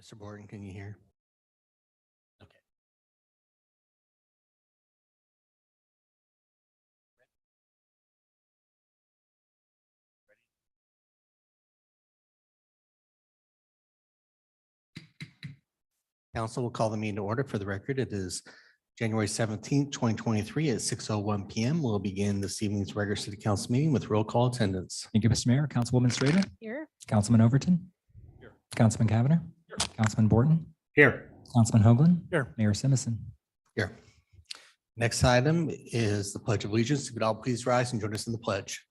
Mr. Borden, can you hear? Okay. Council will call the meeting to order. For the record, it is January 17th, 2023 at 6:01 PM. We'll begin this evening's regular city council meeting with roll call attendance. Thank you, Mr. Mayor. Councilwoman Strader. Here. Councilman Overton. Here. Councilman Cavanagh. Here. Councilman Borton. Here. Councilman Hoagland. Here. Mayor Simison. Here. Next item is the Pledge of Allegiance. If you would all please rise and join us in the pledge.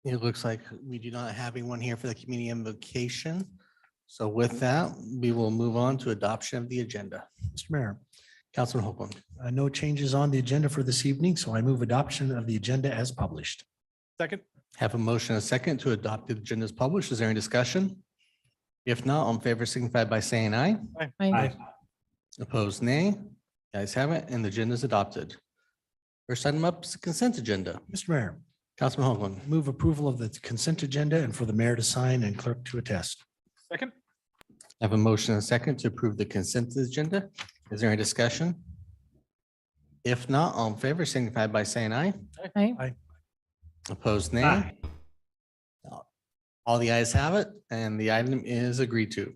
It looks like we do not have anyone here for the community invocation. So with that, we will move on to adoption of the agenda. Mr. Mayor, Councilman Hoagland. no changes on the agenda for this evening, so I move adoption of the agenda as published. Second. Have a motion and a second to adopt the agenda as published. Is there any discussion? If not, all in favor signify by saying aye. Aye. Opposed, nay. The ayes have it, and the agenda is adopted. First item up is the consent agenda. Mr. Mayor, Councilman Hoagland. move approval of the consent agenda and for the mayor to sign and clerk to attest. Second. Have a motion and a second to approve the consent agenda. Is there any discussion? If not, all in favor signify by saying aye. Aye. Opposed, nay. All the ayes have it, and the item is agreed to.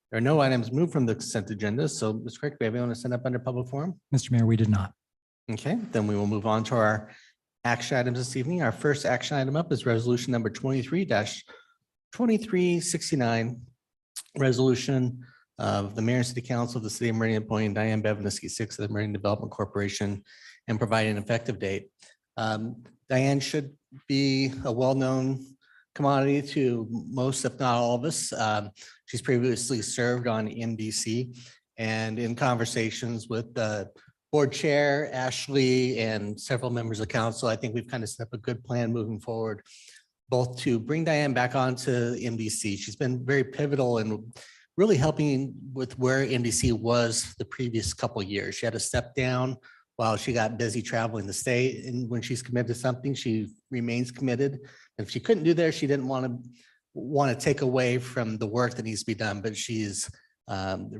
There are no items moved from the consent agenda, so Ms. Crick, do we have anyone to send up under public forum? Mr. Mayor, we did not. Okay, then we will move on to our action items this evening. Our first action item up is resolution number 23-2369. Resolution of the mayor and city council of the city of Meridian appointing Diane Bevan to seat 6 of the Meridian Development Corporation and providing an effective date. Diane should be a well-known commodity to most, if not all of us. She's previously served on MDC, and in conversations with the board chair, Ashley, and several members of council, I think we've kind of set up a good plan moving forward, both to bring Diane back onto MDC. She's been very pivotal in really helping with where MDC was the previous couple of years. She had to step down while she got busy traveling the state. And when she's committed to something, she remains committed. If she couldn't do there, she didn't want to take away from the work that needs to be done, but she's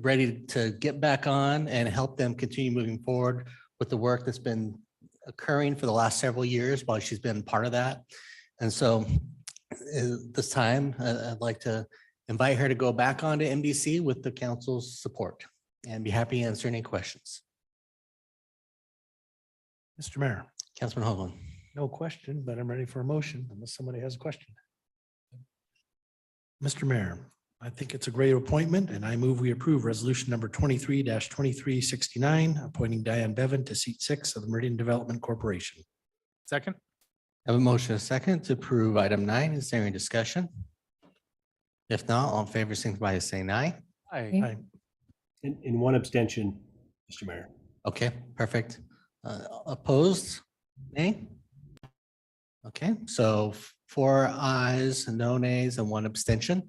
ready to get back on and help them continue moving forward with the work that's been occurring for the last several years while she's been part of that. And so this time, I'd like to invite her to go back onto MDC with the council's support and be happy to answer any questions. Mr. Mayor, Councilman Hoagland. no question, but I'm ready for a motion unless somebody has a question. Mr. Mayor, I think it's a great appointment and I move we approve resolution number 23-2369, appointing Diane Bevan to seat 6 of the Meridian Development Corporation. Second. Have a motion, a second to approve item 9. Is there any discussion? If not, all in favor, signify by saying aye. Aye. In one abstention, Mr. Mayor. Okay, perfect. Opposed? Nay? Okay, so 4 ayes, no nays, and 1 abstention.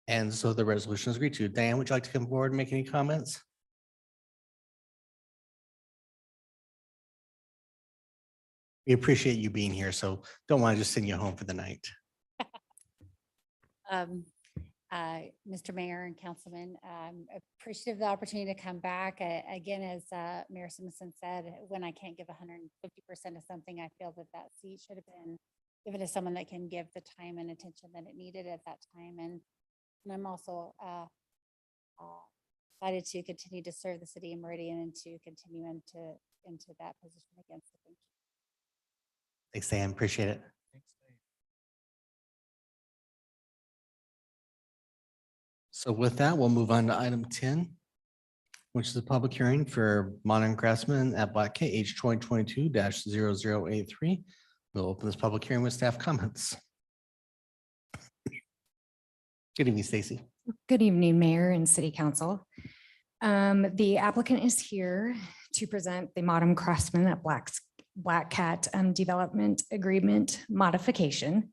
And so the resolution is agreed to. Diane, would you like to come forward and make any comments? We appreciate you being here, so don't want to just send you home for the night. Mr. Mayor and Councilman, appreciative of the opportunity to come back. Again, as Mayor Simpson said, when I can't give 150% of something, I feel that that seat should have been given to someone that can give the time and attention that it needed at that time. And I'm also excited to continue to serve the city of Meridian and to continue into that position again. So thank you. Thanks, Diane. Appreciate it. So with that, we'll move on to item 10, which is a public hearing for Modern Craftsman at Black K H 2022-0083. We'll open this public hearing with staff comments. Good evening, Stacy. Good evening, Mayor and City Council. The applicant is here to present the Modern Craftsman at Black Cat Development Agreement modification.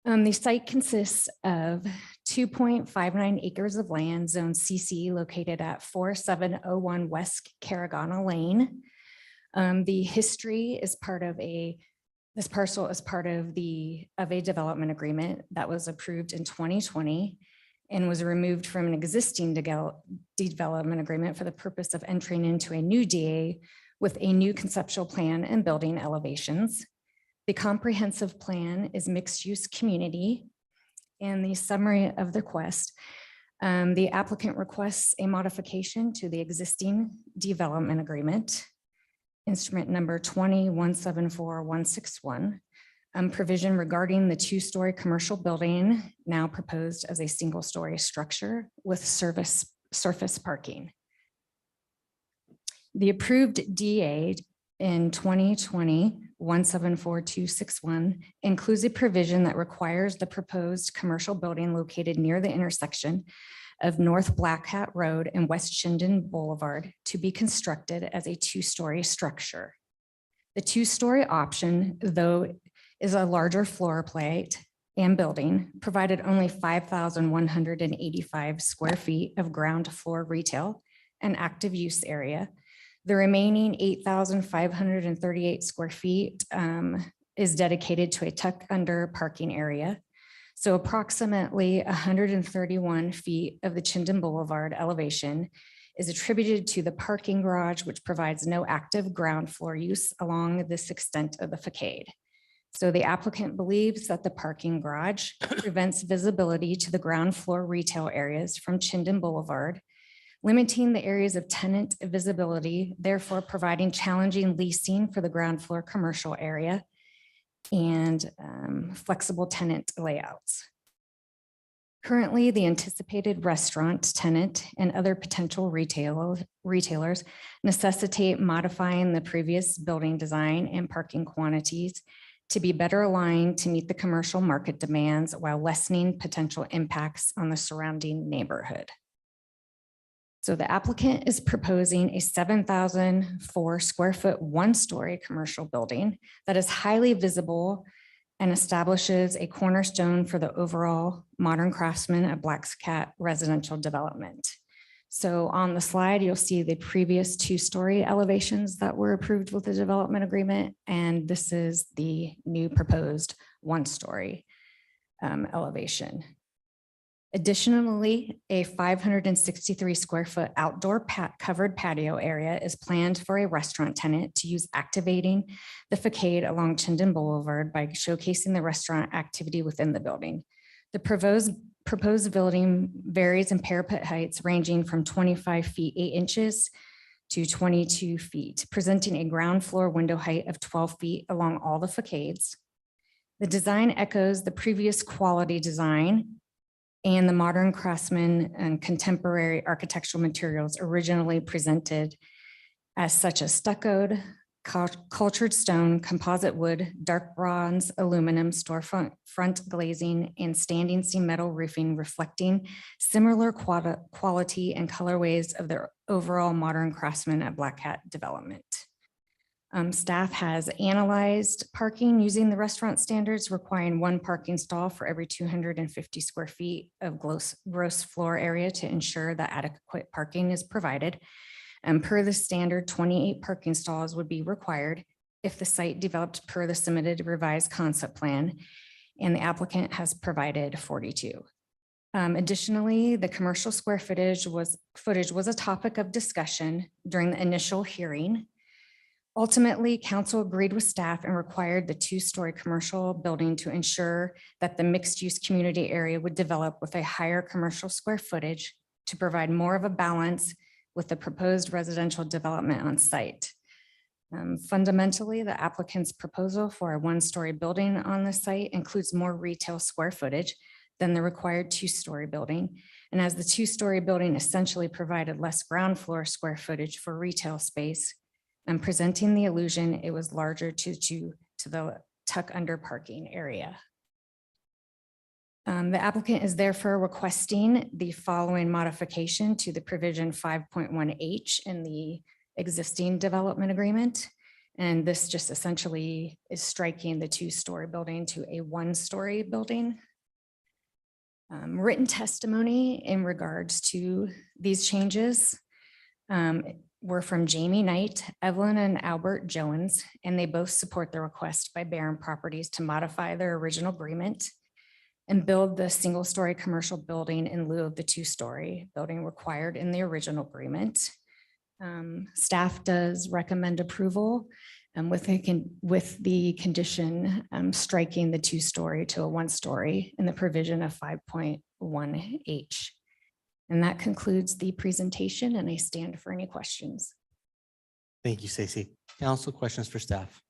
The site consists of 2.59 acres of land, zone CC, located at 4701 West Caragana Lane. The history is part of this parcel is part of a development agreement that was approved in 2020 and was removed from an existing development agreement for the purpose of entering into a new DA with a new conceptual plan and building elevations. The comprehensive plan is mixed-use community. And the summary of the request, the applicant requests a modification to the existing development agreement, instrument number 20174161, provision regarding the two-story commercial building now proposed as a single-story structure with surface parking. The approved DA in 2020-174261 includes a provision that requires the proposed commercial building located near the intersection of North Black Hat Road and West Chinden Boulevard to be constructed as a two-story structure. The two-story option, though, is a larger floor plate and building, provided only 5,185 square feet of ground floor retail and active use area. The remaining 8,538 square feet is dedicated to a tuck under parking area. So approximately 131 feet of the Chinden Boulevard elevation is attributed to the parking garage, which provides no active ground floor use along this extent of the facade. So the applicant believes that the parking garage prevents visibility to the ground floor retail areas from Chinden Boulevard, limiting the areas of tenant visibility, therefore providing challenging leasing for the ground floor commercial area and flexible tenant layouts. Currently, the anticipated restaurant tenant and other potential retailers necessitate modifying the previous building design and parking quantities to be better aligned to meet the commercial market demands while lessening potential impacts on the surrounding neighborhood. So the applicant is proposing a 7,004 square foot, one-story commercial building that is highly visible and establishes a cornerstone for the overall Modern Craftsman at Black Cat residential development. So on the slide, you'll see the previous two-story elevations that were approved with the development agreement, and this is the new proposed one-story elevation. Additionally, a 563 square foot outdoor covered patio area is planned for a restaurant tenant to use, activating the facade along Chinden Boulevard by showcasing the restaurant activity within the building. The proposed building varies in parapet heights ranging from 25 feet 8 inches to 22 feet, presenting a ground floor window height of 12 feet along all the facades. The design echoes the previous quality design and the Modern Craftsman and contemporary architectural materials originally presented as such as stuccoed, cultured stone, composite wood, dark bronze, aluminum, front glazing, and standing seam metal roofing, reflecting similar quality and colorways of the overall Modern Craftsman at Black Hat development. Staff has analyzed parking using the restaurant standards, requiring one parking stall for every 250 square feet of gross floor area to ensure that adequate parking is provided. And per the standard, 28 parking stalls would be required if the site developed per the submitted revised concept plan, and the applicant has provided 42. Additionally, the commercial square footage was a topic of discussion during the initial hearing. Ultimately, council agreed with staff and required the two-story commercial building to ensure that the mixed-use community area would develop with a higher commercial square footage to provide more of a balance with the proposed residential development on site. Fundamentally, the applicant's proposal for a one-story building on the site includes more retail square footage than the required two-story building. And as the two-story building essentially provided less ground floor square footage for retail space, and presenting the illusion it was larger to the tuck under parking area. The applicant is therefore requesting the following modification to the provision 5.1H in the existing development agreement. And this just essentially is striking the 2-story building to a 1-story building. Written testimony in regards to these changes were from Jamie Knight, Evelyn and Albert Jones, and they both support the request by Barron Properties to modify their original agreement and build the 1-story commercial building in lieu of the 2-story building required in the original agreement. Staff does recommend approval with the condition striking the 2-story to a 1-story in the provision of 5.1H. And that concludes the presentation, and I stand for any questions. Thank you, Stacy. Council, questions for staff?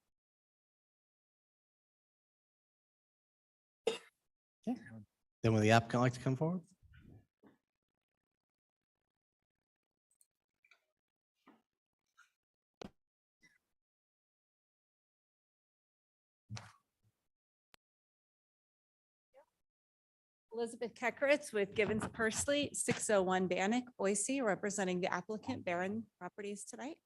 Okay. Then would the applicant like to come forward? Elizabeth Kekritz with Gibbons Pursley, 601 Bannock, Boise, representing the applicant Barron Properties tonight.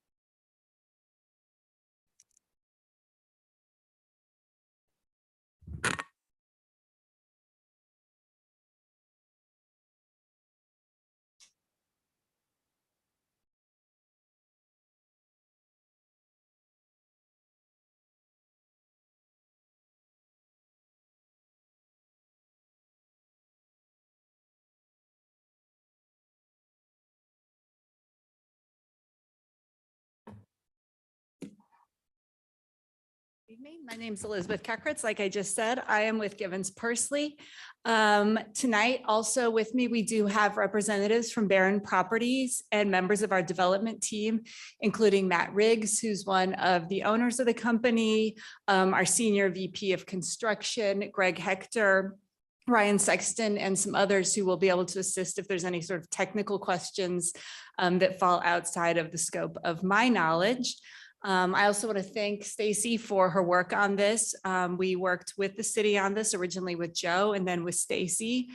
Evening. My name is Elizabeth Kekritz. Like I just said, I am with Gibbons Pursley. Tonight, also with me, we do have representatives from Barron Properties and members of our development team, including Matt Riggs, who's one of the owners of the company, our senior VP of construction, Greg Hector, Ryan Sexton, and some others who will be able to assist if there's any sort of technical questions that fall outside of the scope of my knowledge. I also want to thank Stacy for her work on this. We worked with the city on this originally with Joe and then with Stacy.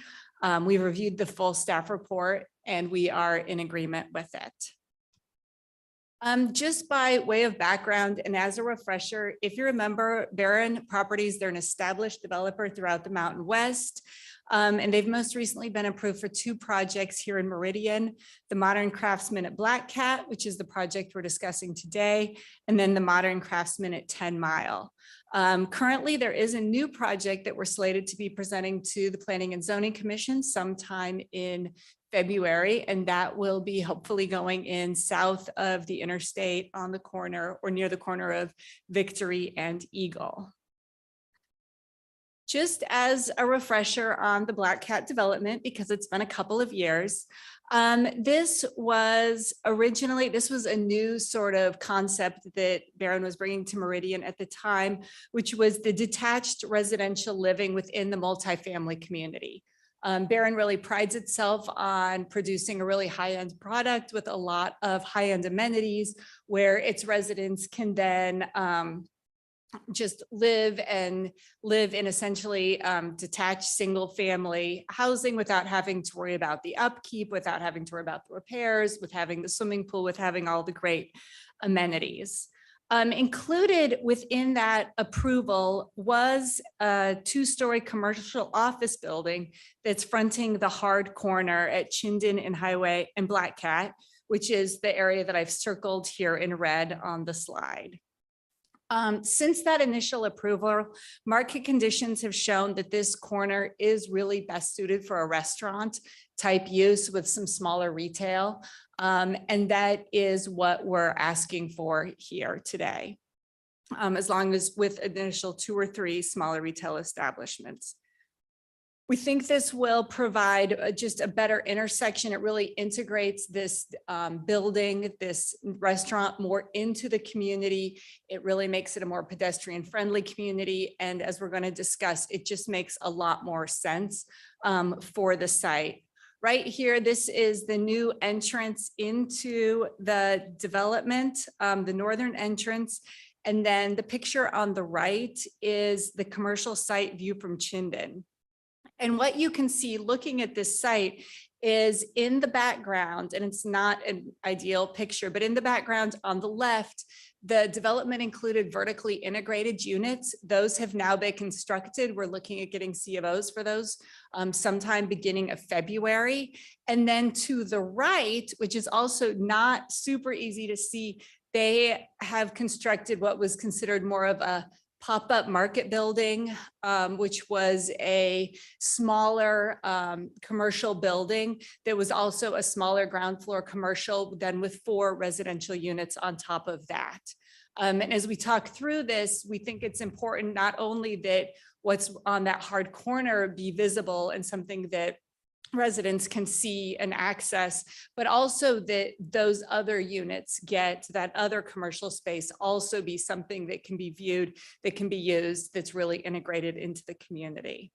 We reviewed the full staff report and we are in agreement with it. Just by way of background and as a refresher, if you remember Barron Properties, they're an established developer throughout the Mountain West. And they've most recently been approved for 2 projects here in Meridian, the Modern Craftsman at Black Cat, which is the project we're discussing today, and then the Modern Craftsman at 10 Mile. Currently, there is a new project that we're slated to be presenting to the Planning and Zoning Commission sometime in February, and that will be hopefully going in south of the interstate on the corner or near the corner of Victory and Eagle. Just as a refresher on the Black Cat development, because it's been a couple of years, this was a new sort of concept that Barron was bringing to Meridian at the time, which was the detached residential living within the multifamily community. Barron really prides itself on producing a really high-end product with a lot of high-end amenities where its residents can then just live in essentially detached single family housing without having to worry about the upkeep, without having to worry about the repairs, with having the swimming pool, with having all the great amenities. Included within that approval was a 2-story commercial office building that's fronting the hard corner at Chinden and Highway and Black Cat, which is the area that I've circled here in red on the slide. Since that initial approval, market conditions have shown that this corner is really best suited for a restaurant type use with some smaller retail. And that is what we're asking for here today, as long as with initial 2 or 3 smaller retail establishments. We think this will provide just a better intersection. It really integrates this building, this restaurant more into the community. It really makes it a more pedestrian friendly community. And as we're going to discuss, it just makes a lot more sense for the site. Right here, this is the new entrance into the development, the northern entrance. And then the picture on the right is the commercial site view from Chinden. And what you can see looking at this site is in the background, and it's not an ideal picture, but in the background on the left, the development included vertically integrated units. Those have now been constructed. We're looking at getting C of Os for those sometime beginning of February. And then to the right, which is also not super easy to see, they have constructed what was considered more of a pop-up market building, which was a smaller commercial building. There was also a smaller ground floor commercial, then with 4 residential units on top of that. And as we talk through this, we think it's important not only that what's on that hard corner be visible and something that residents can see and access, but also that those other units get that other commercial space also be something that can be viewed, that can be used, that's really integrated into the community.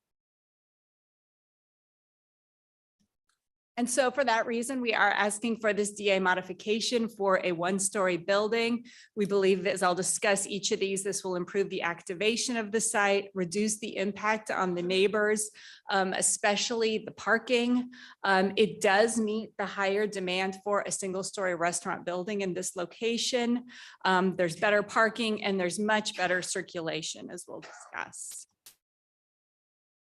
And so for that reason, we are asking for this DA modification for a 1-story building. We believe that as I'll discuss each of these, this will improve the activation of the site, reduce the impact on the neighbors, especially the parking. It does meet the higher demand for a 1-story restaurant building in this location. There's better parking and there's much better circulation, as we'll discuss.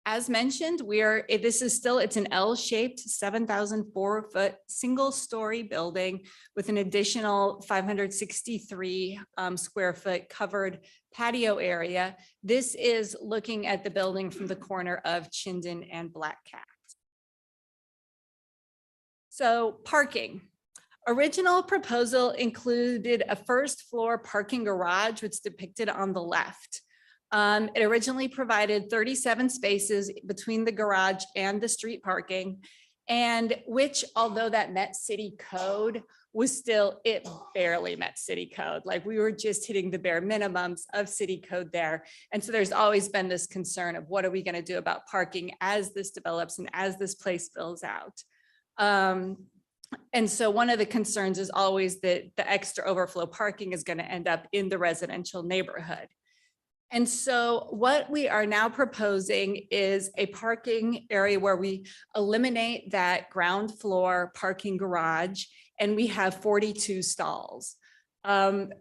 As mentioned, it's an L-shaped 7,004-foot 1-story building with an additional 563 square foot covered patio area. This is looking at the building from the corner of Chinden and Black Cat. So parking. Original proposal included a 1st floor parking garage, which is depicted on the left. It originally provided 37 spaces between the garage and the street parking, and which, although that met city code, it barely met city code. Like, we were just hitting the bare minimums of city code there. And so there's always been this concern of what are we going to do about parking as this develops and as this place fills out. And so one of the concerns is always that the extra overflow parking is going to end up in the residential neighborhood. And so what we are now proposing is a parking area where we eliminate that ground floor parking garage, and we have 42 stalls.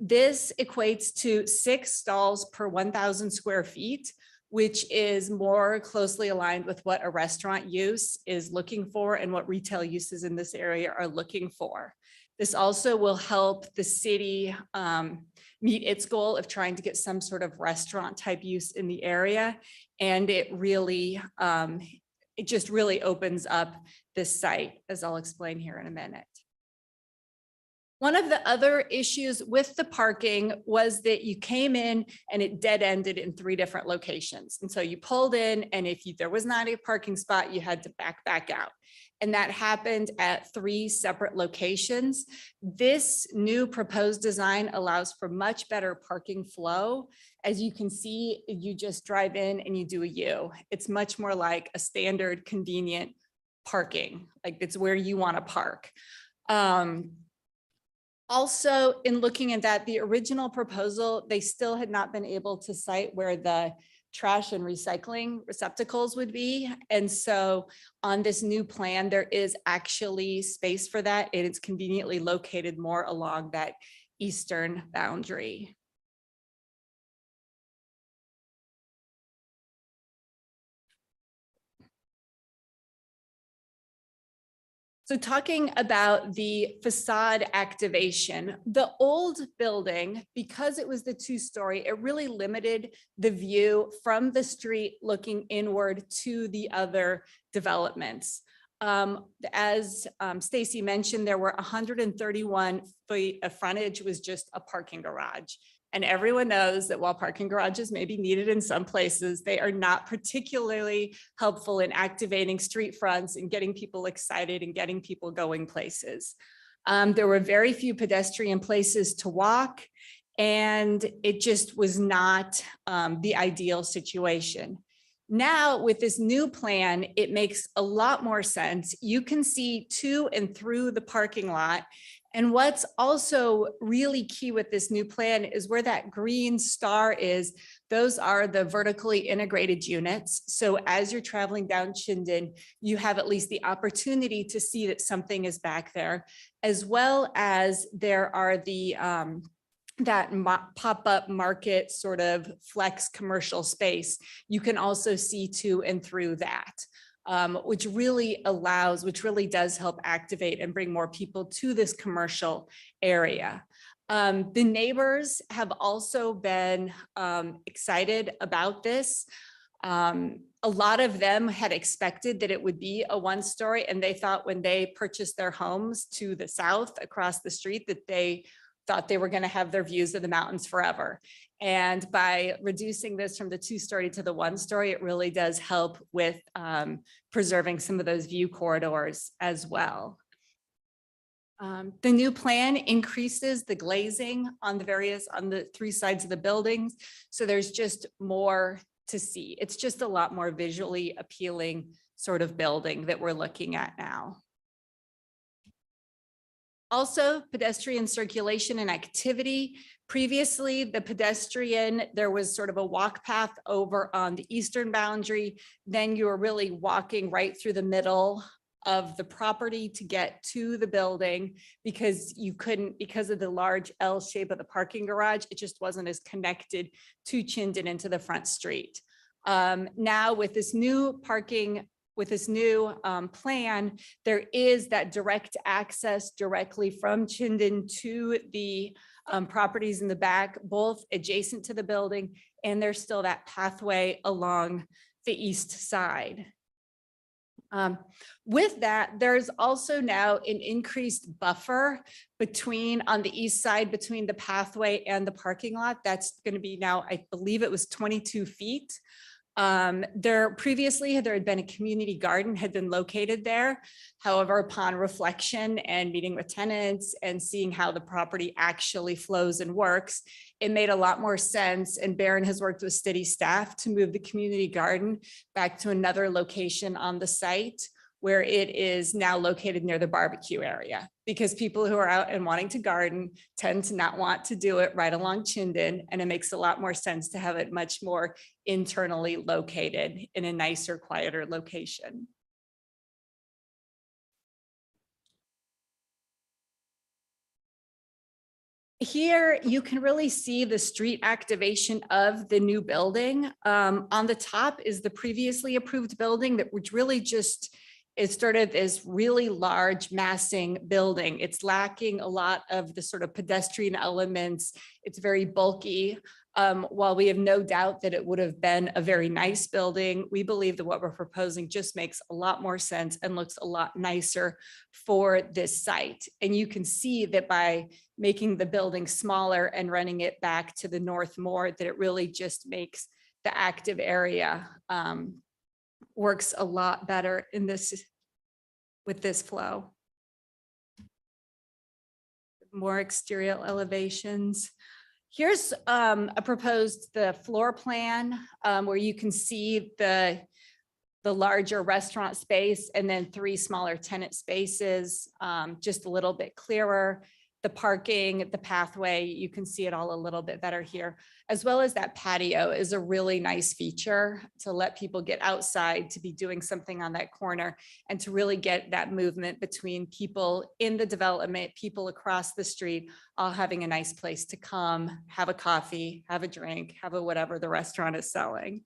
This equates to 6 stalls per 1,000 square feet, which is more closely aligned with what a restaurant use is looking for and what retail uses in this area are looking for. This also will help the city meet its goal of trying to get some sort of restaurant type use in the area. And it just really opens up this site, as I'll explain here in a minute. One of the other issues with the parking was that you came in and it dead ended in 3 different locations. And so you pulled in, and if there was not a parking spot, you had to back out. And that happened at 3 separate locations. This new proposed design allows for much better parking flow. As you can see, you just drive in and you do a U. It's much more like a standard convenient parking, like it's where you want to park. Also, in looking at that, the original proposal, they still had not been able to cite where the trash and recycling receptacles would be. And so on this new plan, there is actually space for that. It is conveniently located more along that eastern boundary. So talking about the facade activation, the old building, because it was the 2-story, it really limited the view from the street looking inward to the other developments. As Stacy mentioned, there were 131 feet of frontage was just a parking garage. And everyone knows that while parking garages may be needed in some places, they are not particularly helpful in activating street fronts and getting people excited and getting people going places. There were very few pedestrian places to walk, and it just was not the ideal situation. Now, with this new plan, it makes a lot more sense. You can see to and through the parking lot, And what's also really key with this new plan is where that green star is, those are the vertically integrated units. So as you're traveling down Chinden, you have at least the opportunity to see that something is back there, as well as there are the pop-up market sort of flex commercial space. You can also see to and through that. Which really does help activate and bring more people to this commercial area. The neighbors have also been excited about this. A lot of them had expected that it would be a one-story, and they thought when they purchased their homes to the south across the street that they thought they were going to have their views of the mountains forever. And by reducing this from the 2-story to the 1-story, it really does help with preserving some of those view corridors as well. The new plan increases the glazing on the 3 sides of the buildings. So there's just more to see. It's just a lot more visually appealing sort of building that we're looking at now. Also, pedestrian circulation and activity. Previously, there was sort of a walk path over on the eastern boundary. Then you were really walking right through the middle of the property to get to the building because of the large L shape of the parking garage, it just wasn't as connected to Chinden into the front street. Now with this new plan, there is that direct access directly from Chinden to the properties in the back, both adjacent to the building, and there's still that pathway along the east side. With that, there's also now an increased buffer on the east side between the pathway and the parking lot. That's going to be now, I believe it was 22 feet. Previously there had been a community garden had been located there. However, upon reflection and meeting with tenants and seeing how the property actually flows and works, it made a lot more sense. And Barron has worked with city staff to move the community garden back to another location on the site where it is now located near the barbecue area, because people who are out and wanting to garden tend to not want to do it right along Chinden, and it makes a lot more sense to have it much more internally located in a nicer, quieter location. Here you can really see the street activation of the new building. On the top is the previously approved building which really just is sort of this really large massing building. It's lacking a lot of the sort of pedestrian elements. It's very bulky. While we have no doubt that it would have been a very nice building, we believe that what we're proposing just makes a lot more sense and looks a lot nicer for this site. And you can see that by making the building smaller and running it back to the north more, that it really just makes the active area works a lot better with this flow. More exterior elevations. Here's the floor plan where you can see the larger restaurant space and then 3 smaller tenant spaces, just a little bit clearer. The parking, the pathway, you can see it all a little bit better here, as well as that patio is a really nice feature to let people get outside to be doing something on that corner and to really get that movement between people in the development, people across the street, all having a nice place to come, have a coffee, have a drink, have a whatever the restaurant is selling.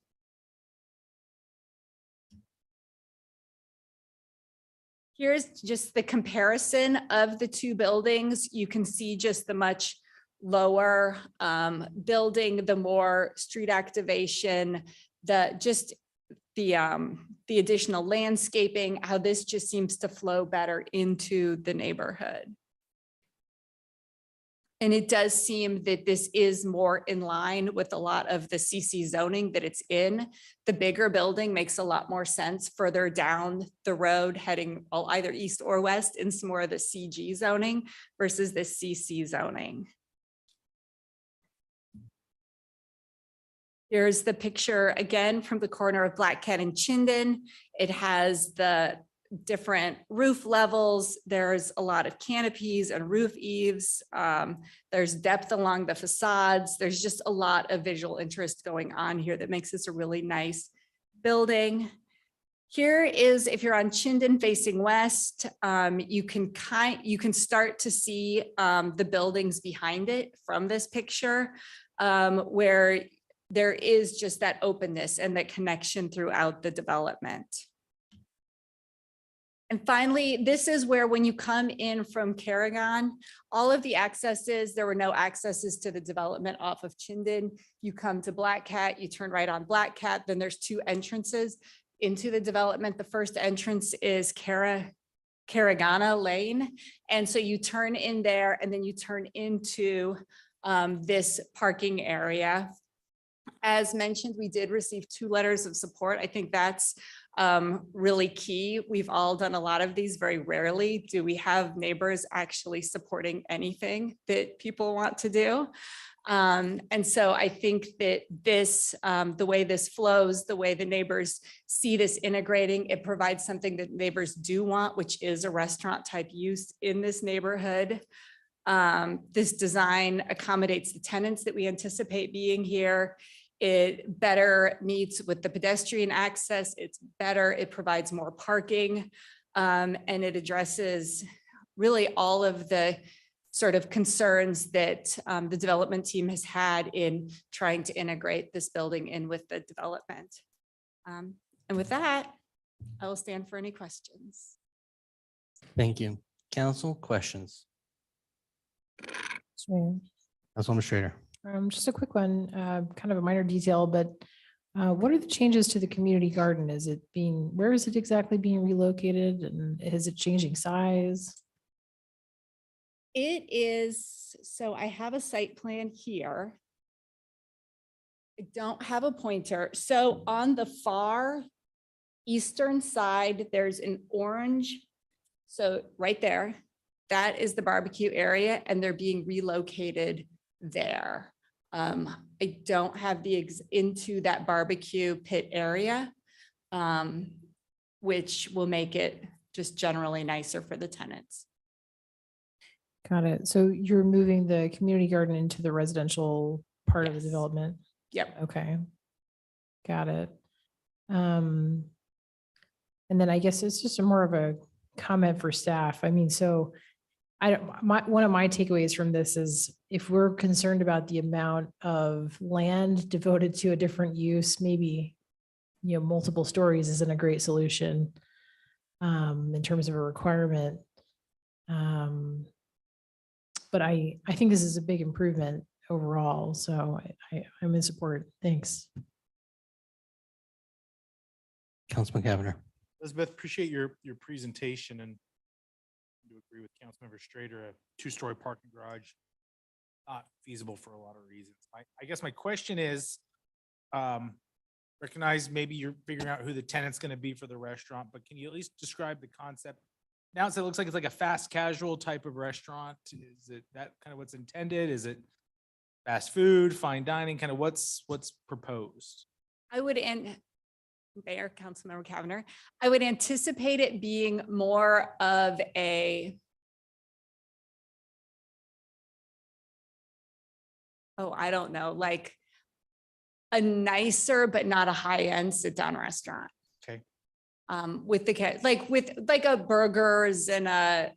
Here's just the comparison of the 2 buildings. You can see just the much lower building, the more street activation, the additional landscaping, how this just seems to flow better into the neighborhood. And it does seem that this is more in line with a lot of the CC zoning that it's in. The bigger building makes a lot more sense further down the road heading either east or west in some more of the CG zoning versus the CC zoning. Here's the picture again from the corner of Black Cat and Chinden. It has the different roof levels. There's a lot of canopies and roof eaves. There's depth along the facades. There's just a lot of visual interest going on here that makes this a really nice building. Here is, if you're on Chinden facing west, you can start to see the buildings behind it from this picture, where there is just that openness and that connection throughout the development. And finally, this is where when you come in from Carrigan, all of the accesses, there were no accesses to the development off of Chinden. You come to Black Cat, you turn right on Black Cat, then there's two entrances into the development. The first entrance is Carrigana Lane. And so you turn in there and then you turn into this parking area. As mentioned, we did receive 2 letters of support. I think that's really key. We've all done a lot of these. Very rarely do we have neighbors actually supporting anything that people want to do. And so I think that this, the way this flows, the way the neighbors see this integrating, it provides something that neighbors do want, which is a restaurant type use in this neighborhood. This design accommodates the tenants that we anticipate being here. It better meets with the pedestrian access. It's better, it provides more parking, and it addresses really all of the sort of concerns that the development team has had in trying to integrate this building in with the development. And with that, I will stand for any questions. Thank you. Council, questions? Mayor, Councilwoman Schrader. just a quick one, kind of a minor detail, but what are the changes to the community garden? Where is it exactly being relocated, and is it changing size? It is, so I have a site plan here. I don't have a pointer. So on the far eastern side, there's an orange. So right there, that is the barbecue area, and they're being relocated there. I don't have into that barbecue pit area, which will make it just generally nicer for the tenants. Got it. So you're moving the community garden into the residential part of the Yes. development? Yep. Okay. Got it. And then I guess it's just more of a comment for staff. I mean, so one of my takeaways from this is if we're concerned about the amount of land devoted to a different use, maybe, multiple stories isn't a great solution in terms of a requirement. But I think this is a big improvement overall. So I'm in support. Thanks. Councilman Cavanagh. Elizabeth, appreciate your presentation, and do agree with Councilmember Strader, a 2-story parking garage, not feasible for a lot of reasons. I guess my question is, recognize maybe you're figuring out who the tenant's going to be for the restaurant, but can you at least describe the concept? Now it looks like it's like a fast casual type of restaurant. Is it that kind of what's intended? Is it fast food, fine dining, kind of what's proposed? I would, and Mayor, Councilmember Cavanagh, I would anticipate it being more of a, I don't know, like a nicer but not a high-end sit-down restaurant. Okay. With the with a burgers and a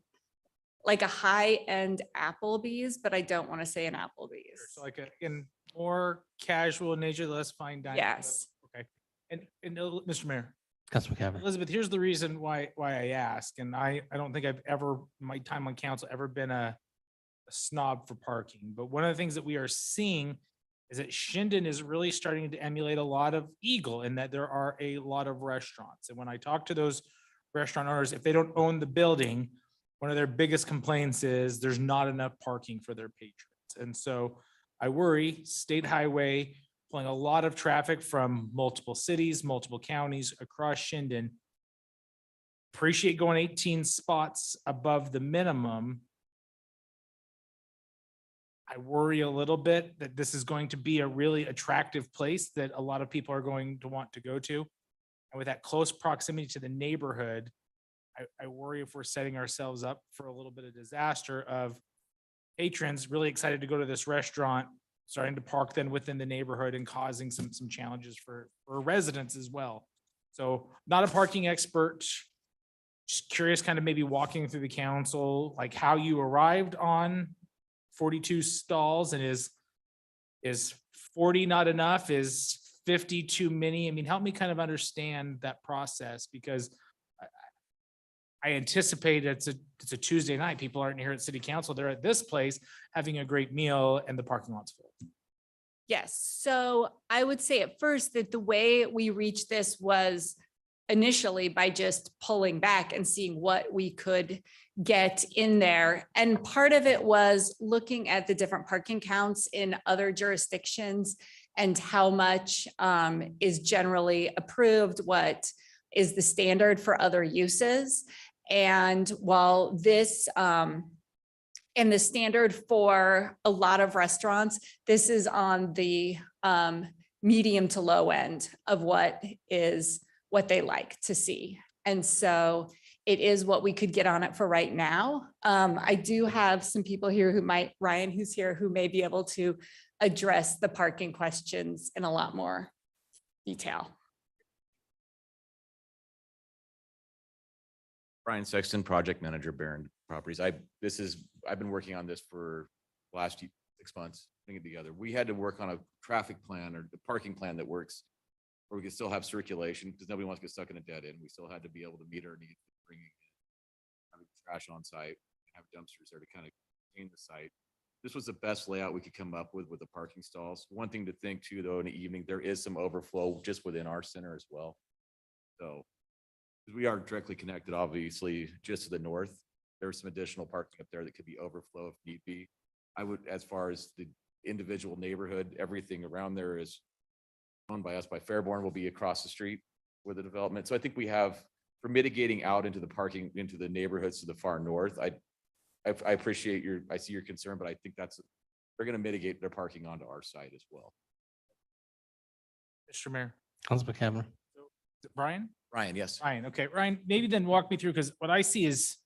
high-end Applebee's, but I don't want to say an Applebee's. So like in more casual nature, less fine dining. Yes. Okay. And Mr. Mayor, Councilman Cavanagh. Elizabeth, here's the reason why I ask, and I don't think I've ever, in my time on council, ever been a snob for parking. But one of the things that we are seeing is that Chinden is really starting to emulate a lot of Eagle, in that there are a lot of restaurants. And when I talk to those restaurant owners, if they don't own the building, one of their biggest complaints is there's not enough parking for their patrons. And so I worry state highway pulling a lot of traffic from multiple cities, multiple counties across Chinden. Appreciate going 18 spots above the minimum. I worry a little bit that this is going to be a really attractive place that a lot of people are going to want to go to. And with that close proximity to the neighborhood, I worry if we're setting ourselves up for a little bit of disaster of patrons really excited to go to this restaurant, starting to park then within the neighborhood and causing some challenges for residents as well. So not a parking expert, just curious, kind of maybe walking through the council, like how you arrived on 42 stalls, and is 40 not enough? Is 50 too many? I mean, help me kind of understand that process, because I anticipate it's a Tuesday night. People aren't here at city council. They're at this place having a great meal and the parking lot's full. Yes, so I would say at first that the way we reached this was initially by just pulling back and seeing what we could get in there. And part of it was looking at the different parking counts in other jurisdictions and how much is generally approved, what is the standard for other uses. And while this, and the standard for a lot of restaurants, this is on the medium to low end of what they like to see. And so it is what we could get on it for right now. I do have some people here who might, Ryan, who's here, who may be able to address the parking questions in a lot more detail. Brian Sexton, project manager, Barron Properties. I've been working on this for the last 6 months, putting it together. We had to work on a traffic plan or the parking plan that works, where we could still have circulation, because nobody wants to get stuck in a dead end. We still had to be able to meet our needs, bringing in, having trash on site, have dumpsters there to kind of clean the site. This was the best layout we could come up with the parking stalls. One thing to think too, though, in the evening, there is some overflow just within our center as well. So we are directly connected, obviously, just to the north. There's some additional parking up there that could be overflow if need be. I would, as far as the individual neighborhood, everything around there is owned by us. By Fairborn will be across the street with the development. So I think we have, for mitigating out into the parking, into the neighborhoods to the far north, I appreciate I see your concern, but I think they're going to mitigate their parking onto our site as well. Mr. Mayor. Councilman Cavanagh. Is it Brian? Ryan, yes. Ryan, okay, Ryan, maybe then walk me through, because what I see is,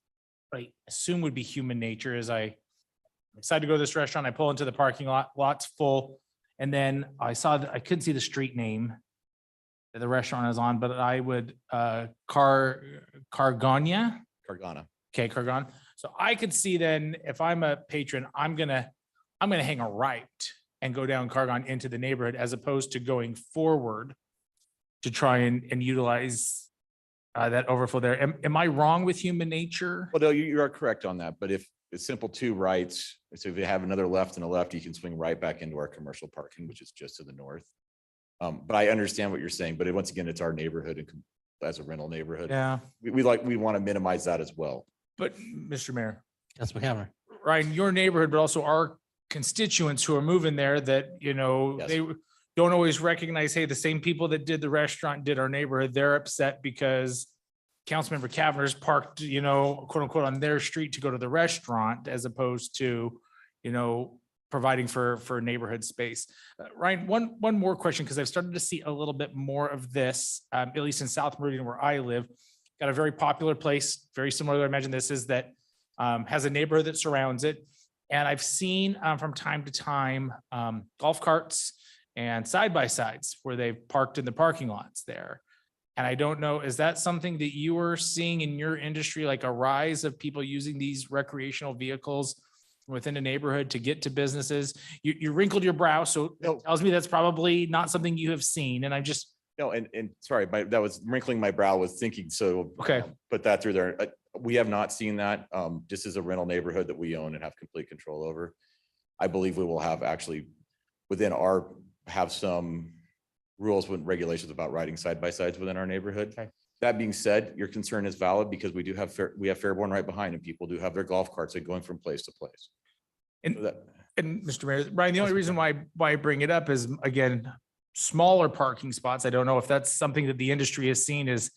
what I assume would be human nature, is I'm excited to go to this restaurant. I pull into the parking lot, lot's full. And then I saw that I couldn't see the street name that the restaurant is on, but I would, Cargana. Cargana. Okay, Cargana. So I could see then, if I'm a patron, I'm gonna hang a right and go down Cargana into the neighborhood, as opposed to going forward to try and utilize that overflow there. Am I wrong with human nature? Well, no, you are correct on that. But if it's simple 2 rights, so if you have another left and a left, you can swing right back into our commercial parking, which is just to the north. But I understand what you're saying, but once again, it's our neighborhood and as a rental neighborhood. Yeah, We want to minimize that as well. but Mr. Mayor, Councilman Cavanagh. Ryan, your neighborhood, but also our constituents who are moving there that, Yes. they don't always recognize, hey, the same people that did the restaurant did our neighborhood. They're upset because Councilmember Cavanagh parked, quote unquote, on their street to go to the restaurant, as opposed to, providing for neighborhood space. Ryan, one more question, because I've started to see a little bit more of this, at least in South Meridian where I live. Got a very popular place, very similar to, I imagine this is, that has a neighborhood that surrounds it. And I've seen from time to time golf carts and side-by-sides where they've parked in the parking lots there. And I don't know, is that something that you are seeing in your industry, like a rise of people using these recreational vehicles within a neighborhood to get to businesses? You wrinkled your brow, so No. it tells me that's probably not something you have seen. And No, and sorry, that was wrinkling my brow with thinking, so. Okay. Put that through there. We have not seen that. This is a rental neighborhood that we own and have complete control over. I believe we will have actually have some rules and regulations about riding side by sides within our neighborhood. Okay. That being said, your concern is valid, because we have Fairborn right behind, and people do have their golf carts that going from place to place. And- So that- And Mr. Mayor, Brian, the only reason why I bring it up is, again, smaller parking spots. I don't know if that's something that the industry has seen is,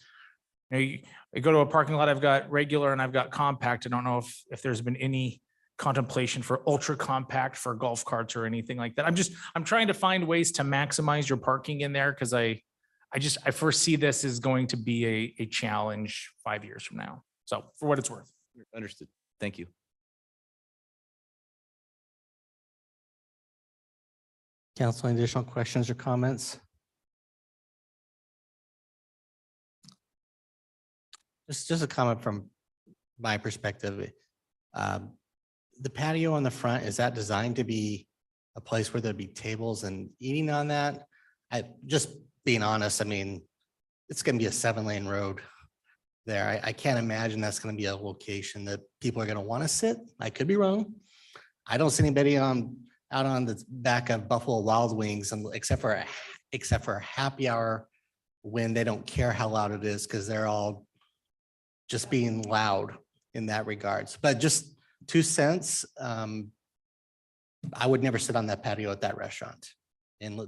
I go to a parking lot, I've got regular and I've got compact. I don't know if there's been any contemplation for ultra compact for golf carts or anything like that. I'm trying to find ways to maximize your parking in there, because I foresee this is going to be a challenge 5 years from now. So for what it's worth. Understood. Thank you. Council, any additional questions or comments? Just a comment from my perspective. The patio on the front, is that designed to be a place where there'd be tables and eating on that? Just being honest, I mean, it's gonna be a 7-lane road there. I can't imagine that's gonna be a location that people are gonna want to sit. I could be wrong. I don't see anybody out on the back of Buffalo Wild Wings and except for a happy hour when they don't care how loud it is because they're all just being loud in that regards. But just 2 cents, I would never sit on that patio at that restaurant. And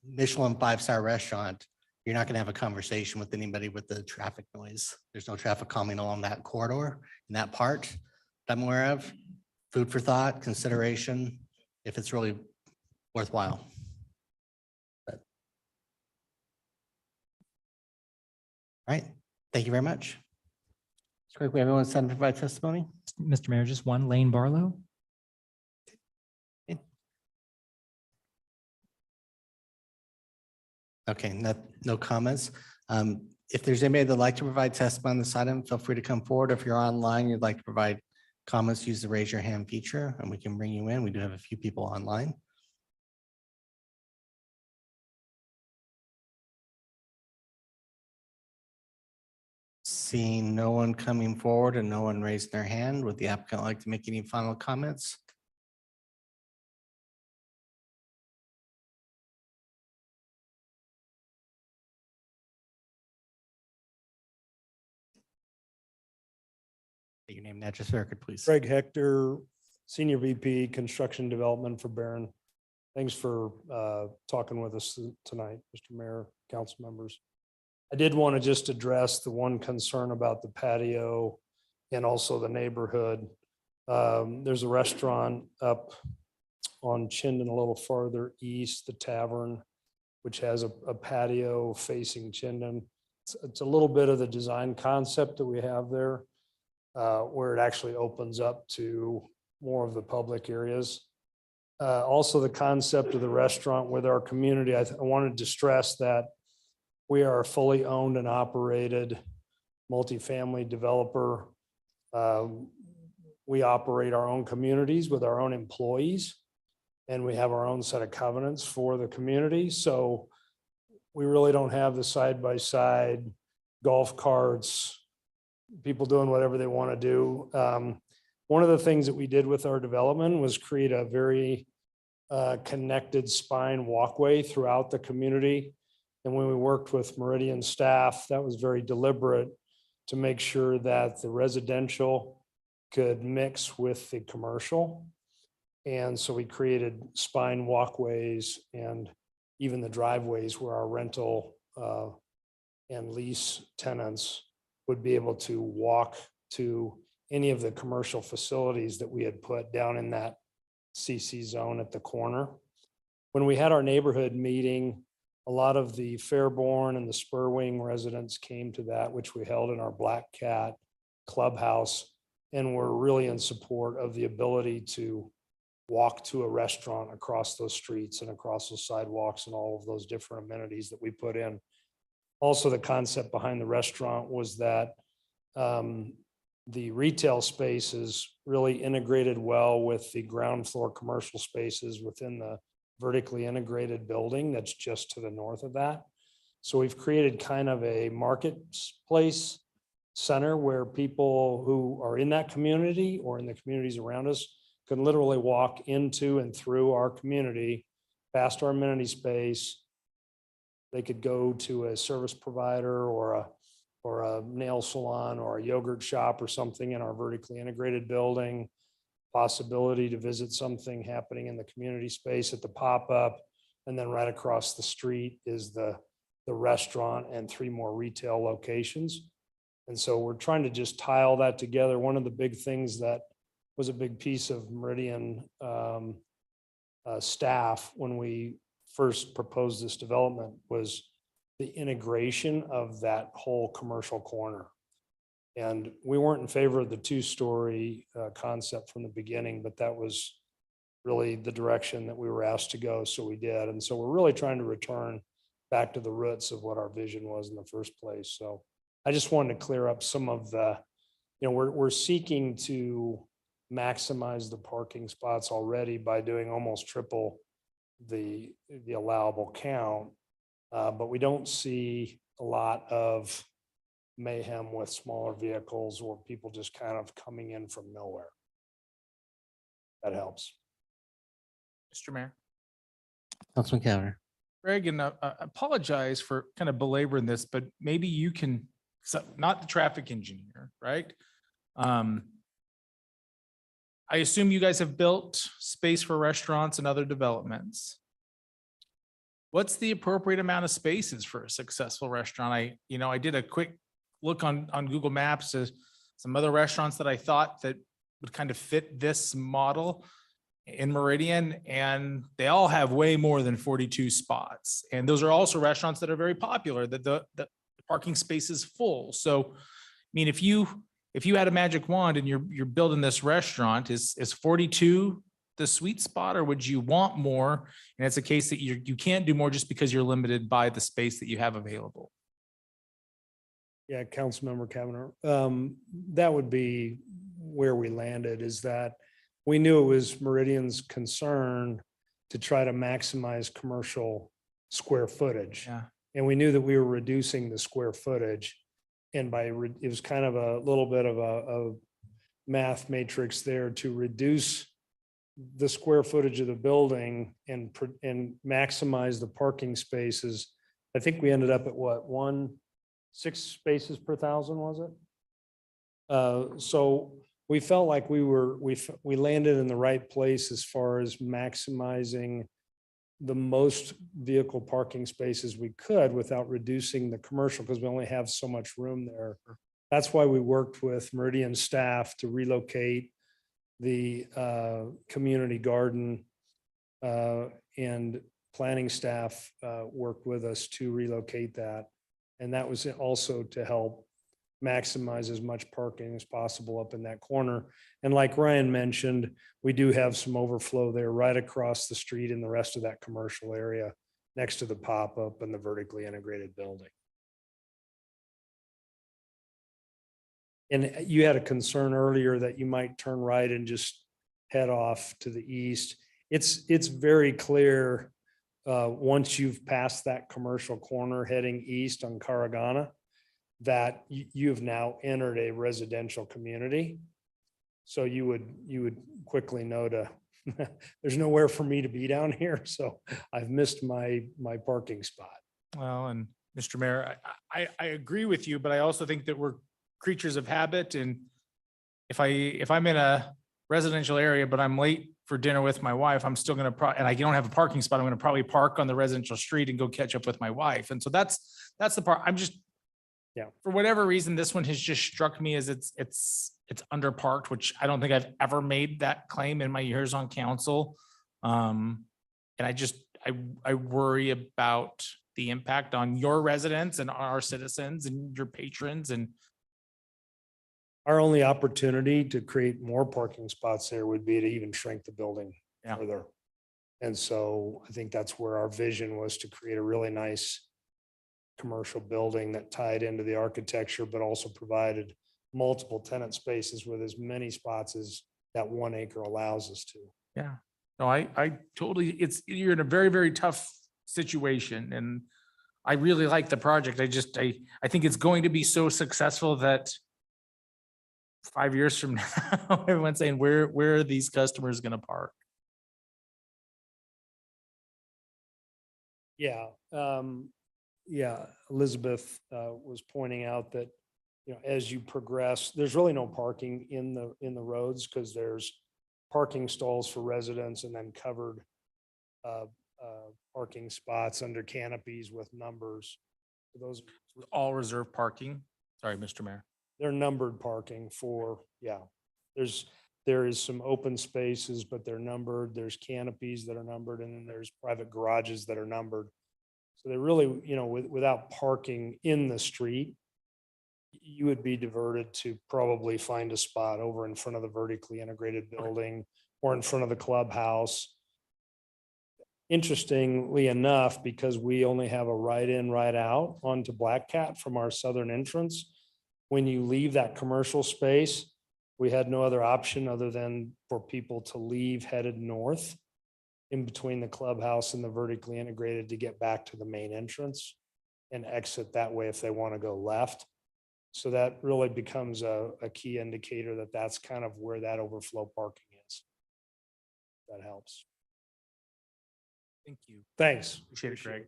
Michelin 5-star restaurant, you're not gonna have a conversation with anybody with the traffic noise. There's no traffic calming along that corridor in that part that I'm aware of. Food for thought, consideration, if it's really worthwhile. But- All right, thank you very much. It's great. We have everyone signed to provide testimony. Mr. Mayor, just one, Lane Barlow. Okay, no comments. If there's anybody that'd like to provide testimony on this item, feel free to come forward. If you're online, you'd like to provide comments, use the raise your hand feature and we can bring you in. We do have a few people online. Seeing no one coming forward and no one raising their hand, would the applicant like to make any final comments? Your name and address for the record, please. Craig Hector, Senior VP Construction Development for Barron. Thanks for talking with us tonight, Mr. Mayor, council members. I did want to just address the one concern about the patio and also the neighborhood. There's a restaurant up on Chinden a little farther east, the Tavern, which has a patio facing Chinden. It's a little bit of the design concept that we have there. Where it actually opens up to more of the public areas. Also the concept of the restaurant with our community. I wanted to stress that we are a fully owned and operated multifamily developer. We operate our own communities with our own employees and we have our own set of covenants for the community. So we really don't have the side-by-side golf carts, people doing whatever they want to do. One of the things that we did with our development was create a very connected spine walkway throughout the community. And when we worked with Meridian staff, that was very deliberate to make sure that the residential could mix with the commercial. And so we created spine walkways and even the driveways where our rental and lease tenants would be able to walk to any of the commercial facilities that we had put down in that CC zone at the corner. When we had our neighborhood meeting, a lot of the Fairborn and the Spur Wing residents came to that, which we held in our Black Cat clubhouse, and were really in support of the ability to walk to a restaurant across those streets and across those sidewalks and all of those different amenities that we put in. Also, the concept behind the restaurant was that the retail spaces really integrated well with the ground floor commercial spaces within the vertically integrated building that's just to the north of that. So we've created kind of a marketplace center where people who are in that community or in the communities around us can literally walk into and through our community, past our amenity space. They could go to a service provider or a nail salon or a yogurt shop or something in our vertically integrated building. Possibility to visit something happening in the community space at the pop-up. And then right across the street is the restaurant and 3 more retail locations. And so we're trying to just tie all that together. One of the big things that was a big piece of Meridian staff when we first proposed this development was the integration of that whole commercial corner. And we weren't in favor of the two-story concept from the beginning, but that was really the direction that we were asked to go, so we did. And so we're really trying to return back to the roots of what our vision was in the first place. So I just wanted to clear up some of the, we're seeking to maximize the parking spots already by doing almost triple the allowable count. But we don't see a lot of mayhem with smaller vehicles or people just kind of coming in from nowhere. That helps. Mr. Mayor. Councilman Cavanaugh. Greg, and apologize for kind of belaboring this, but maybe you can, not the traffic engineer, right? I assume you guys have built space for restaurants and other developments. What's the appropriate amount of spaces for a successful restaurant? I did a quick look on Google Maps as some other restaurants that I thought that would kind of fit this model in Meridian, and they all have way more than 42 spots. And those are also restaurants that are very popular, that the parking space is full. So, I mean, if you had a magic wand and you're building this restaurant, is 42 the sweet spot, or would you want more? And it's a case that you can't do more just because you're limited by the space that you have available. Yeah, Councilmember Kavanaugh, that would be where we landed, is that we knew it was Meridian's concern to try to maximize commercial square footage. Yeah. And we knew that we were reducing the square footage. And it was kind of a little bit of a math matrix there to reduce the square footage of the building and maximize the parking spaces. I think we ended up at what, 6 spaces per 1,000, was it? So we felt like we landed in the right place as far as maximizing the most vehicle parking spaces we could without reducing the commercial, because we only have so much room there. That's why we worked with Meridian staff to relocate the community garden, and planning staff worked with us to relocate that. And that was also to help maximize as much parking as possible up in that corner. And like Ryan mentioned, we do have some overflow there right across the street in the rest of that commercial area next to the pop-up and the vertically integrated building. And you had a concern earlier that you might turn right and just head off to the east. It's very clear once you've passed that commercial corner heading east on Caragana, that you've now entered a residential community. So you would quickly know there's nowhere for me to be down here. So I've missed my parking spot. Well, and Mr. Mayor, I agree with you, but I also think that we're creatures of habit. And if I'm in a residential area, but I'm late for dinner with my wife, I'm still going to and I don't have a parking spot, I'm going to probably park on the residential street and go catch up with my wife. And so that's the part. Yeah. For whatever reason, this one has just struck me as it's underparked, which I don't think I've ever made that claim in my years on council. And I worry about the impact on your residents and our citizens and your patrons. And our only opportunity to create more parking spots there would be to even shrink the building further. And so I think that's where our vision was, to create a really nice commercial building that tied into the architecture, but also provided multiple tenant spaces with as many spots as that 1 acre allows us to. yeah, no, I totally, you're in a very, very tough situation, and I really like the project. I think it's going to be so successful that 5 years from now, everyone's saying, where are these customers going to park? Yeah. Yeah, Elizabeth was pointing out that, as you progress, there's really no parking in the roads, because there's parking stalls for residents and then covered parking spots under canopies with numbers. Those All reserved parking. Sorry, Mr. Mayor. they're numbered parking for, there is some open spaces, but they're numbered. There's canopies that are numbered, and then there's private garages that are numbered. So they're really, without parking in the street, you would be diverted to probably find a spot over in front of the vertically integrated building or in front of the clubhouse. Interestingly enough, because we only have a right in, right out onto Black Cat from our southern entrance, when you leave that commercial space, we had no other option other than for people to leave headed north in between the clubhouse and the vertically integrated to get back to the main entrance and exit that way if they want to go left. So that really becomes a key indicator that that's kind of where that overflow parking is. That helps. Thank you. Thanks. Appreciate it, Greg.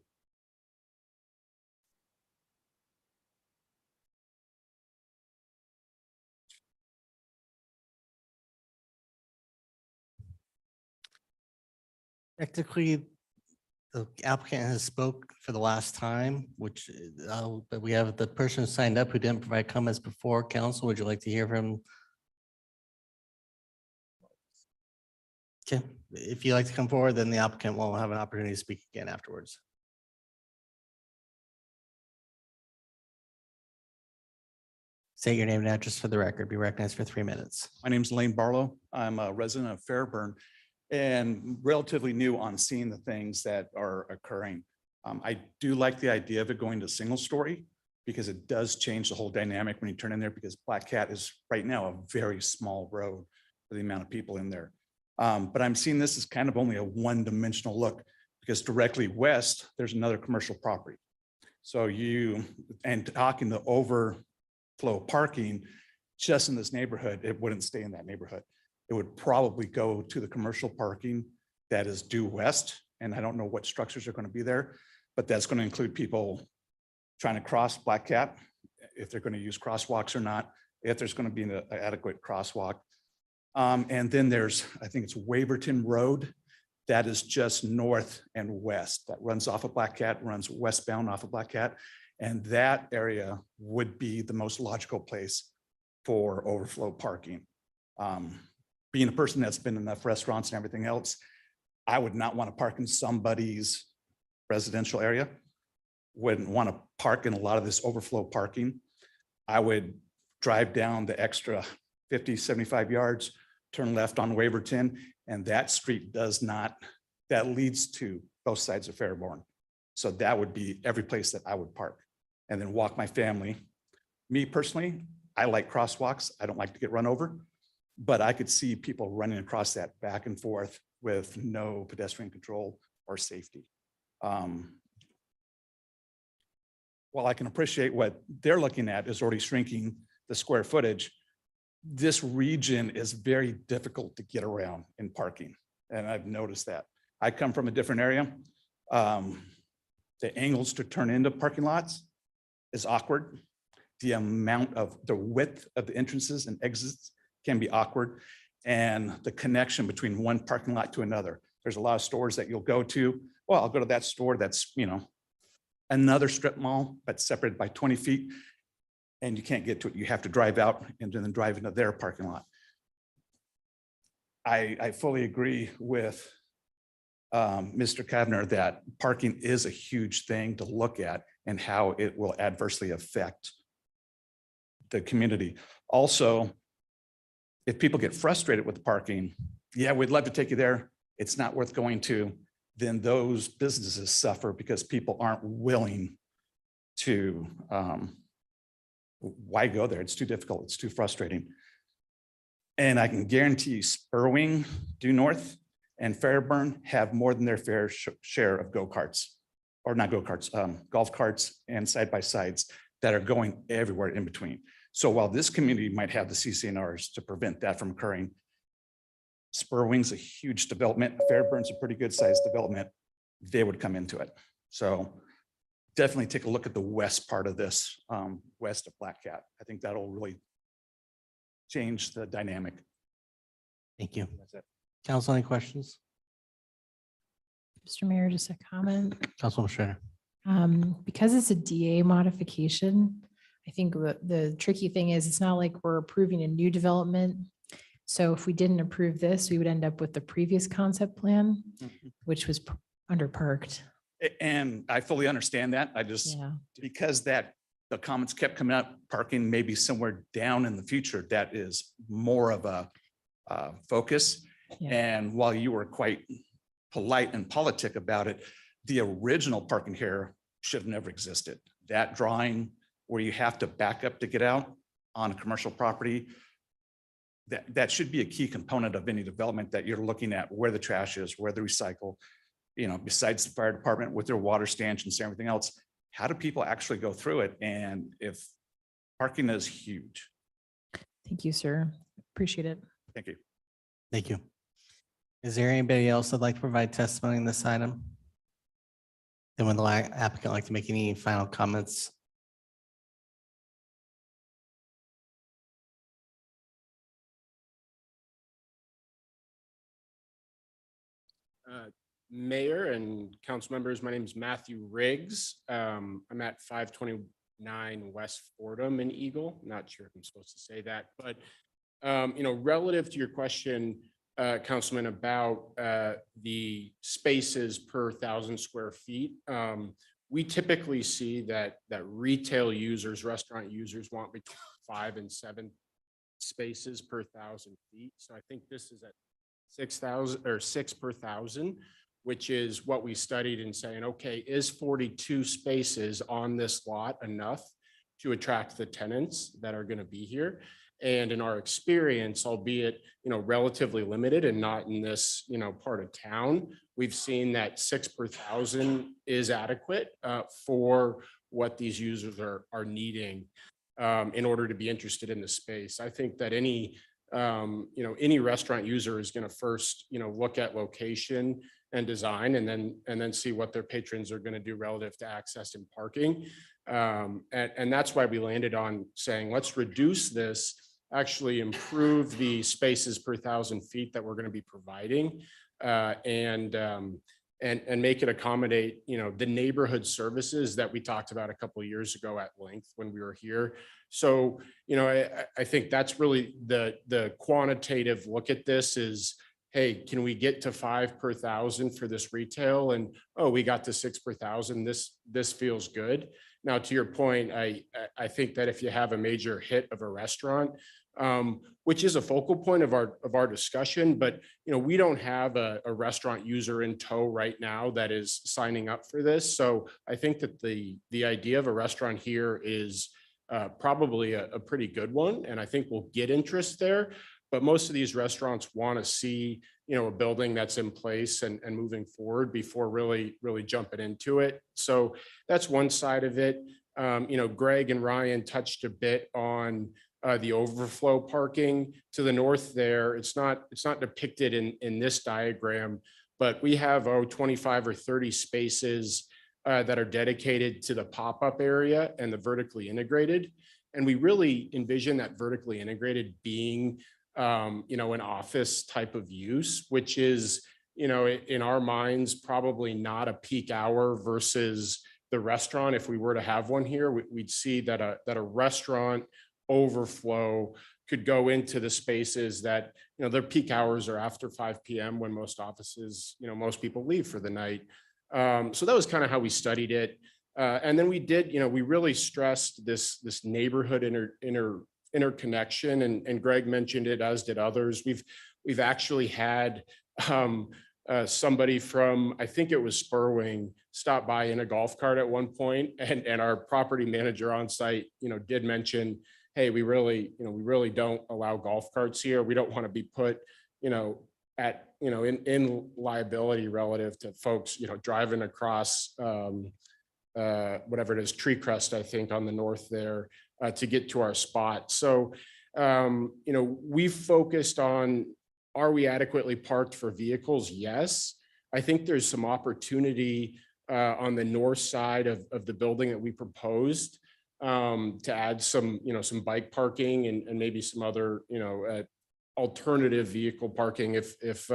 Technically, the applicant has spoke for the last time, which, but we have the person who signed up who didn't provide comments before. Council, would you like to hear from? Okay, if you'd like to come forward, then the applicant will have an opportunity to speak again afterwards. Say your name and address for the record. Be recognized for 3 minutes. My name's Lane Barlow. I'm a resident of Fairburn and relatively new on seeing the things that are occurring. I do like the idea of it going to single story because it does change the whole dynamic when you turn in there, because Black Cat is right now a very small road for the amount of people in there. But I'm seeing this as kind of only a one-dimensional look, because directly west, there's another commercial property. So and talking the overflow parking just in this neighborhood, it wouldn't stay in that neighborhood. It would probably go to the commercial parking that is due west. And I don't know what structures are going to be there, but that's going to include people trying to cross Black Cat, if they're going to use crosswalks or not, if there's going to be an adequate crosswalk. And then there's, I think it's Waverton Road, that is just north and west, that runs off of Black Cat, runs westbound off of Black Cat. And that area would be the most logical place for overflow parking. Being a person that's been in enough restaurants and everything else, I would not want to park in somebody's residential area. Wouldn't want to park in a lot of this overflow parking. I would drive down the extra 50, 75 yards, turn left on Waverton, and that street that leads to both sides of Fairborn. So that would be every place that I would park and then walk my family. Me personally, I like crosswalks. I don't like to get run over, but I could see people running across that back and forth with no pedestrian control or safety. While I can appreciate what they're looking at is already shrinking the square footage, this region is very difficult to get around in parking. And I've noticed that. I come from a different area. The angles to turn into parking lots is awkward. The width of the entrances and exits can be awkward. And the connection between one parking lot to another. There's a lot of stores that you'll go to. Well, I'll go to that store that's, another strip mall, but separated by 20 feet. And you can't get to it. You have to drive out and then drive into their parking lot. I fully agree with Mr. Kavner that parking is a huge thing to look at and how it will adversely affect the community. Also, if people get frustrated with the parking, yeah, we'd love to take you there. It's not worth going to. Then those businesses suffer because people aren't willing to, why go there? It's too difficult. It's too frustrating. And I can guarantee Spurwing due north and Fairburn have more than their fair share of go-karts, or not go-karts, golf carts and side-by-sides that are going everywhere in between. So while this community might have the CCNRs to prevent that from occurring, Spurwing's a huge development. Fairburn's a pretty good sized development. They would come into it. So definitely take a look at the west part of this, west of Black Cat. I think that'll really change the dynamic. Thank you. That's it. Council, any questions? Mr. Mayor, just a comment. Councilwoman Schroeder. Because it's a DA modification, I think the tricky thing is it's not like we're approving a new development. So if we didn't approve this, we would end up with the previous concept plan, which was under parked. And I fully understand that. I just, Yeah. because that the comments kept coming up, parking maybe somewhere down in the future, that is more of a focus. Yeah. And while you were quite polite and politic about it, the original parking here should have never existed. That drawing where you have to back up to get out on a commercial property, that should be a key component of any development that you're looking at, where the trash is, where the recycle, besides the fire department with their water stanchions and everything else, how do people actually go through it? And if parking is huge. Thank you, sir. Appreciate it. Thank you. Thank you. Is there anybody else that'd like to provide testimony in this item? And would the applicant like to make any final comments? Mayor and council members, my name is Matthew Riggs. I'm at 529 West Fordham in Eagle. Not sure if I'm supposed to say that, but relative to your question, Councilman, about the spaces per 1,000 square feet, we typically see that retail users, restaurant users want between 5 and 7 spaces per 1,000 feet. So I think this is at 6,000 or 6 per 1,000, which is what we studied in saying, okay, is 42 spaces on this lot enough to attract the tenants that are going to be here? And in our experience, albeit, relatively limited and not in this, part of town, we've seen that 6 per 1,000 is adequate for what these users are needing in order to be interested in the space. I think that any restaurant user is going to first, look at location and design, and then see what their patrons are going to do relative to access and parking. And that's why we landed on saying, let's reduce this, actually improve the spaces per 1,000 feet that we're going to be providing, and make it accommodate, the neighborhood services that we talked about a couple of years ago at length when we were here. So, I think that's really the quantitative look at this is, hey, can we get to 5 per 1,000 for this retail? And, oh, we got to 6 per 1,000. This feels good. Now, to your point, I think that if you have a major hit of a restaurant, which is a focal point of our discussion, but we don't have a restaurant user in tow right now that is signing up for this. So I think that the idea of a restaurant here is probably a pretty good one, and I think we'll get interest there. But most of these restaurants want to see a building that's in place and moving forward before really jumping into it. So that's one side of it. Greg and Ryan touched a bit on the overflow parking to the north there. It's not depicted in this diagram, but we have 25 or 30 spaces that are dedicated to the pop-up area and the vertically integrated. And we really envision that vertically integrated being an office type of use, which is, in our minds, probably not a peak hour versus the restaurant. If we were to have one here, we'd see that a restaurant overflow could go into the spaces that, their peak hours are after 5 p.m. when most offices, most people leave for the night. So that was kind of how we studied it. And then we did, we really stressed this neighborhood interconnection, and Greg mentioned it, as did others. We've actually had somebody from, I think it was Spurwing, stop by in a golf cart at one point, and our property manager on site, did mention, hey, we really don't allow golf carts here. We don't want to be put, at, in liability relative to folks, driving across whatever it is, Tree Crest, I think, on the north there, to get to our spot. So, we focused on, are we adequately parked for vehicles? Yes. I think there's some opportunity on the north side of the building that we proposed to add some bike parking and maybe some other, alternative vehicle parking if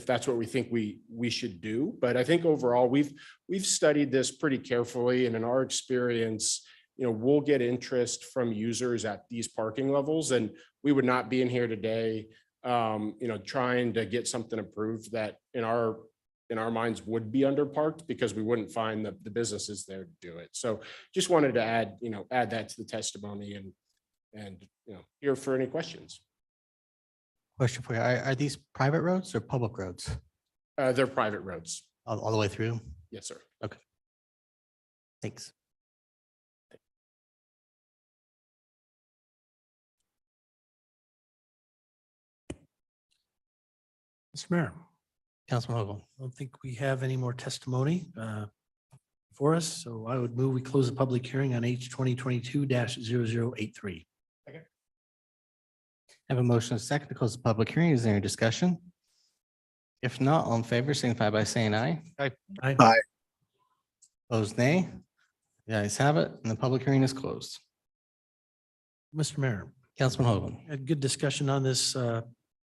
that's what we think we should do. But I think overall, we've studied this pretty carefully, and in our experience, we'll get interest from users at these parking levels, and we would not be in here today, trying to get something approved that in our in our minds would be underparked because we wouldn't find the businesses there to do it. So just wanted to add, add that to the testimony and, here for any questions. Question for you. Are these private roads or public roads? They're private roads. All the way through? Yes, sir. Thanks. Mr. Mayor, Councilman Hoagland. I don't think we have any more testimony for us, so I would move we close the public hearing on H 2022-0083. I have a motion and a second to close the public hearing. Is there any discussion? If not, all in favor, signify by saying aye. Aye. Opposed, nay. The ayes have it, and the public hearing is closed. Mr. Mayor, Councilman Hoagland. had good discussion on this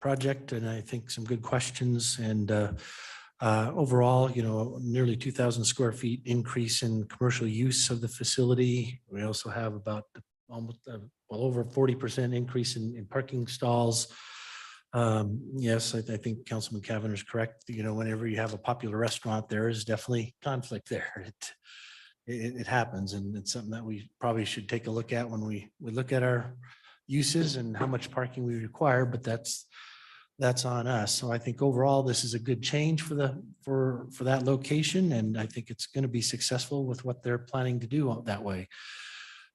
project, and I think some good questions. And overall, nearly 2,000 square feet increase in commercial use of the facility. We also have about almost well over 40% increase in parking stalls. Yes, I think Councilman Cavanagh is correct. Whenever you have a popular restaurant, there is definitely conflict there. It happens, and it's something that we probably should take a look at when we look at our uses and how much parking we require, but that's on us. So I think overall, this is a good change for that location, and I think it's going to be successful with what they're planning to do that way.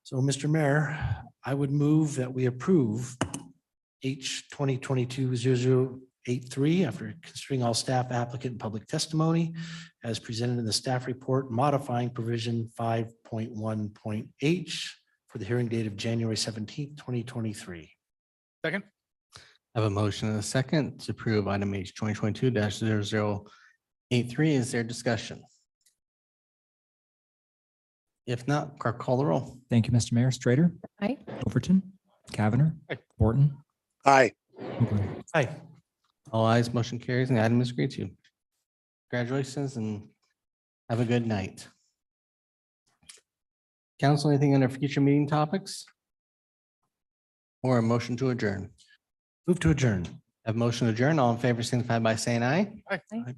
So, Mr. Mayor, I would move that we approve H 2022-0083 after considering all staff, applicant, and public testimony as presented in the staff report, modifying provision 5.1.H for the hearing date of January 17th, 2023. Second. I have a motion and a second to approve item H 2022-0083. Is there discussion? If not, clerk call the roll. Thank you, Mr. Mayor. Strater, Aye. Overton, Cavanagh, Aye. Borton. Aye. Hoagland. Aye. All ayes, motion carries, and the item is agreed to. Congratulations and have a good night. Council, anything under future meeting topics? Or a motion to adjourn? Move to adjourn. Have motion to adjourn. All in favor, signify by saying aye. Aye.